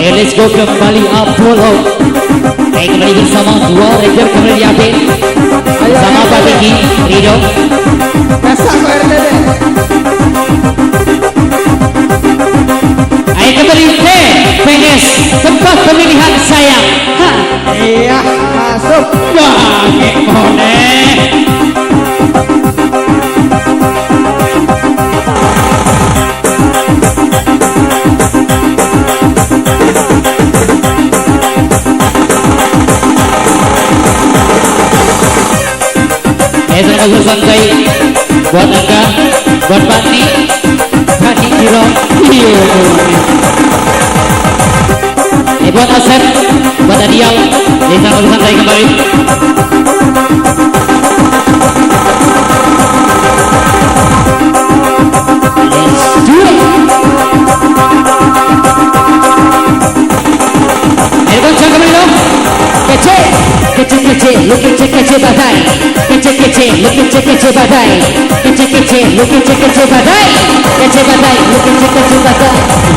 Ayo let's go kembali Apollo. Kembali bersama dua ranger kembali di AP. Sama Pak Diki, Rido. Masak Pak RTD. Ayo kembali PS tempat pemilihan sayang. Iya, masuk. Wah, gimana? Terima santai buat Angga, buat Bani Kiro, buat Asep, buat Adial, Desa santai kembali. Lu kece badai, kece badai, lu kece badai,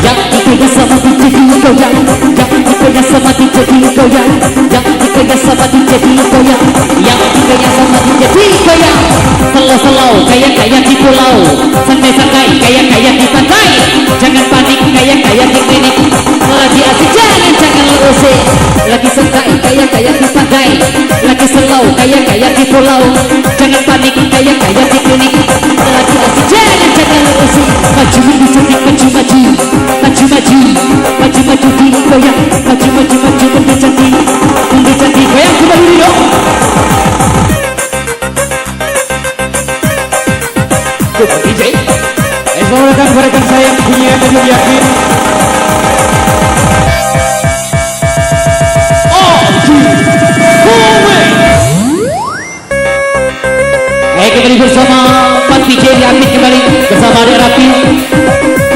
yang dikejar sama dijadi goyang, yang dikejar sama dijadi goyang, yang dikejar sama dijadi goyang, yang dikejar sama dijadi goyang. Slow kayak di pulau, santai kayak di pantai, jangan panik kayak di klinik, lagi asik jangan usik, lagi santai kayak di pantai, lagi slow kayak di pulau, jangan panik kayak di klinik, lagi asik jangan usik, maju di goyang, maju menjadi goyang kembali dong. DJ, selamat rekan saya yang punya dan yakin. Kembali bersama Pak DJ Yakin kembali bersama ada Rafi,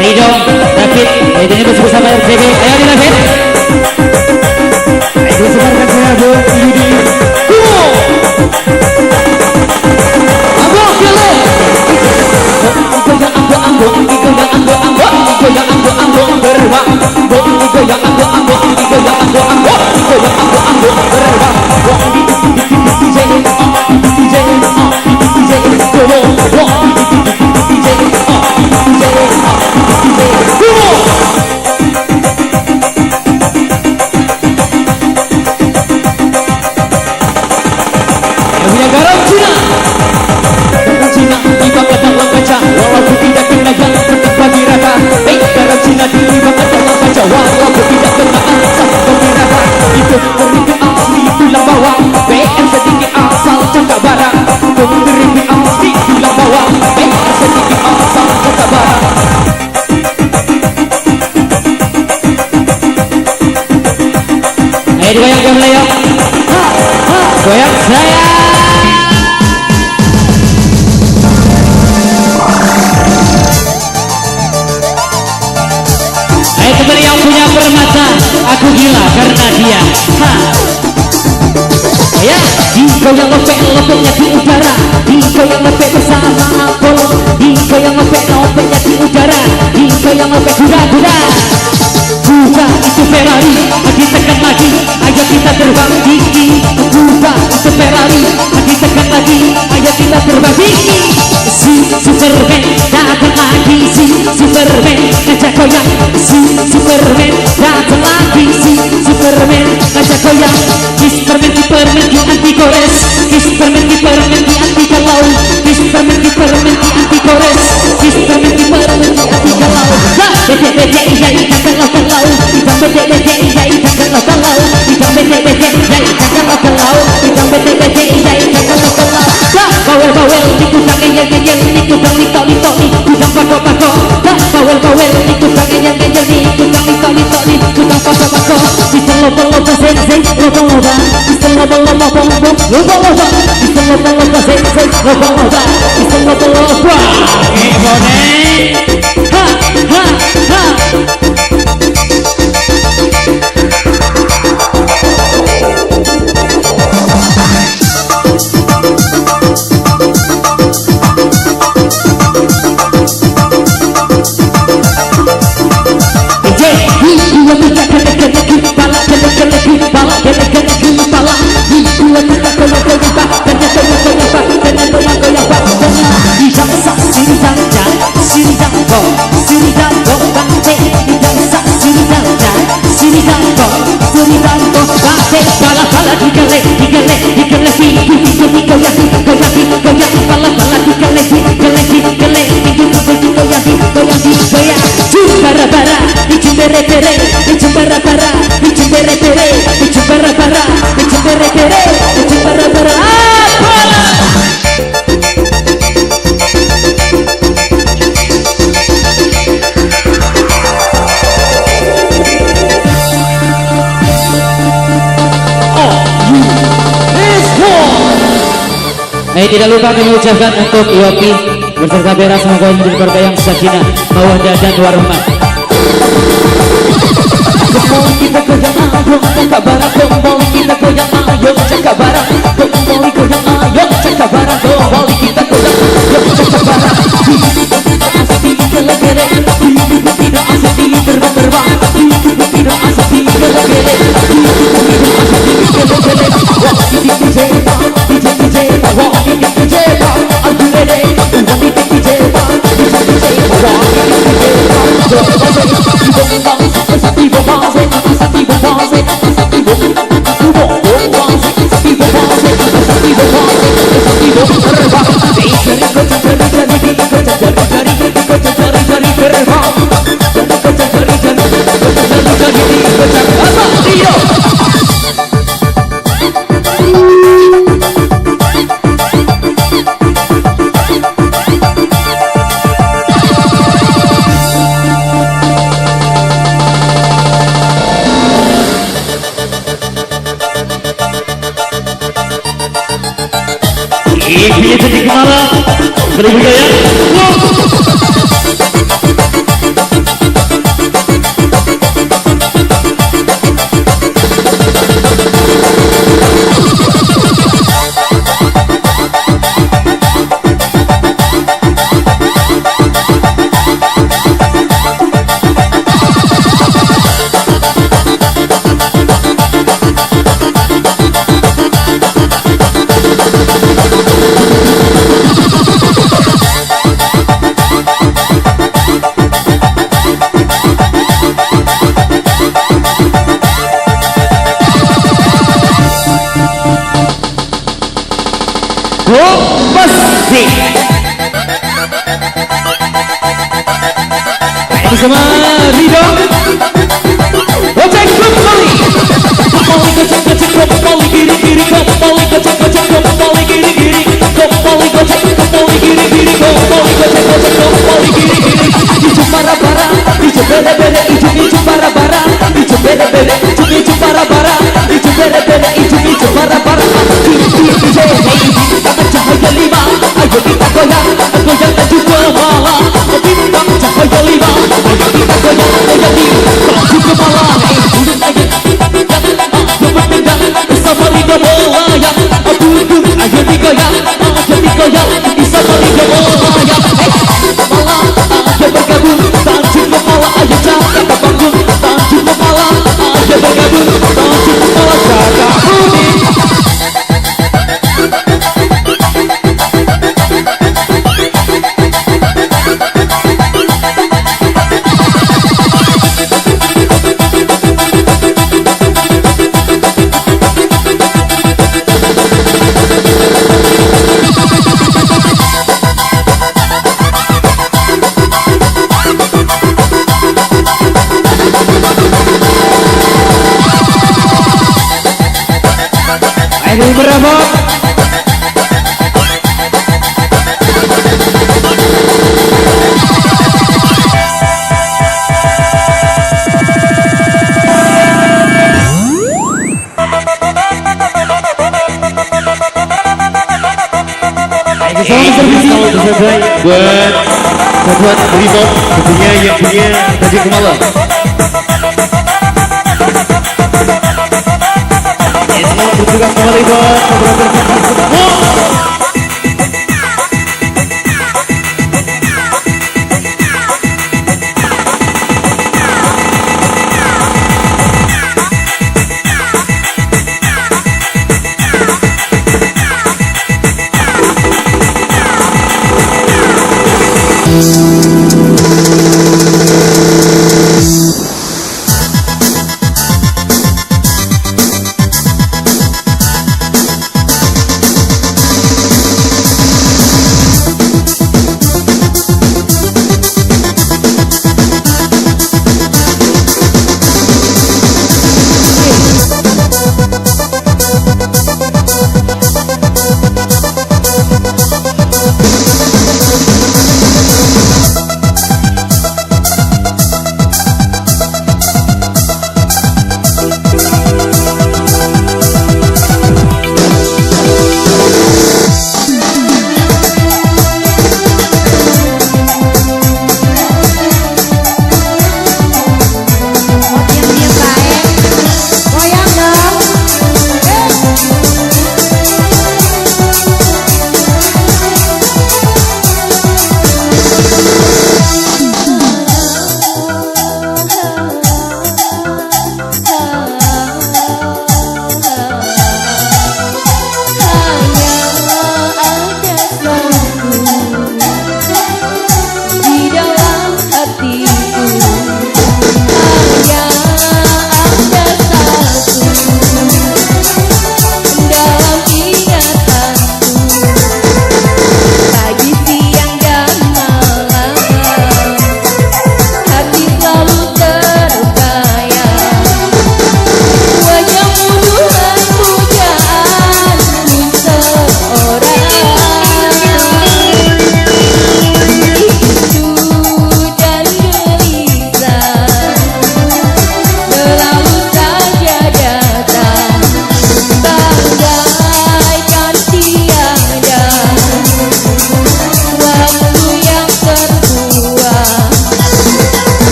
Rido, David, ini bersama RCB. Ayo di David. Ayo sebarkan saya Bu Yudi. Goyang saya. Ayo kembali yang punya permata, aku gila karena dia. Ya, digoyang lepek-lepeknya di udara, digoyang lepek bersama Apollo, digoyang lepek-lepeknya di udara, digoyang lepek kuda-kuda. Buka itu Ferrari, ditekan lagi, ayo kita terbang tinggi. Buka itu Ferrari, ditekan lagi, ayo kita terbang tinggi. Si Superman datang lagi, si Superman ngajak goyang, si Superman datang lagi, si Superman ngajak goyang. Superman di anti gores, Superman di anti galau, Superman di anti gores, Superman di anti galau. Bede iya ikan galau, ikan bede iya ikan galau, ikan bede iya ikan galau. Bawel dikutang ngeyel, dikutang litok, dikutang pako, bawel dikutang ngeyel, dikutang litok, dikutang pako. Bisa loba sensei, loba, bisa loba, bisa loba sensei, loba, bisa loba. bere-bere, bicu bara-bara, bicu bere-bere, bicu bara-bara, bicu bere-bere, bicu bara-bara. Tidak lupa kami ucapkan untuk Yopi berserta Bera, semoga menjadi keluarga yang sakinah, mawaddah dan warahmah. Kembali kita goyang ayo cakap barang, kembali kita goyang ayo cakap barang, kembali goyang ayo cakap barang, kembali kita goyang ayo cakap barang. Asik gele-gele, tidak asik terbang-terbang, tidak asik gele-gele, tidak asik gele-gele. Wah ini dijebak, dijebak, wah ini dijebak, aku ready, wah ini dijebak, dijebak, wah ini dijebak, ini titik kemana? Seribu gaya. Bersama Ridho Gocek kembali, kembali gocek gocek, kembali kiri kiri, kembali gocek gocek, kembali kiri kiri, kembali gocek, kembali kiri kiri, kembali gocek gocek, kembali kiri kiri. Ijo bara-bara, ijo bere-bere, ijo bara-bara, ijo bere-bere, ijo bara-bara, ijo bere-bere, ijo bara-bara. Bintang cahaya lima, ayo kita goyang, goyang dan juga malam. Bintang cahaya lima, ayo kita goyang, goyang di baju kepala. Ayo berpindah bersama Ridho melayang. Duduk, ayo digoyang, bersama Ridho melayang. Malam, ayo bergabung, baju kepala, ayo cakap bangun. Baju kepala, ayo bergabung, baju kepala, cakap bunyi. Ini berapa? Buat Ridho tentunya yang punya baju kemala. Semua bertugas kembali buat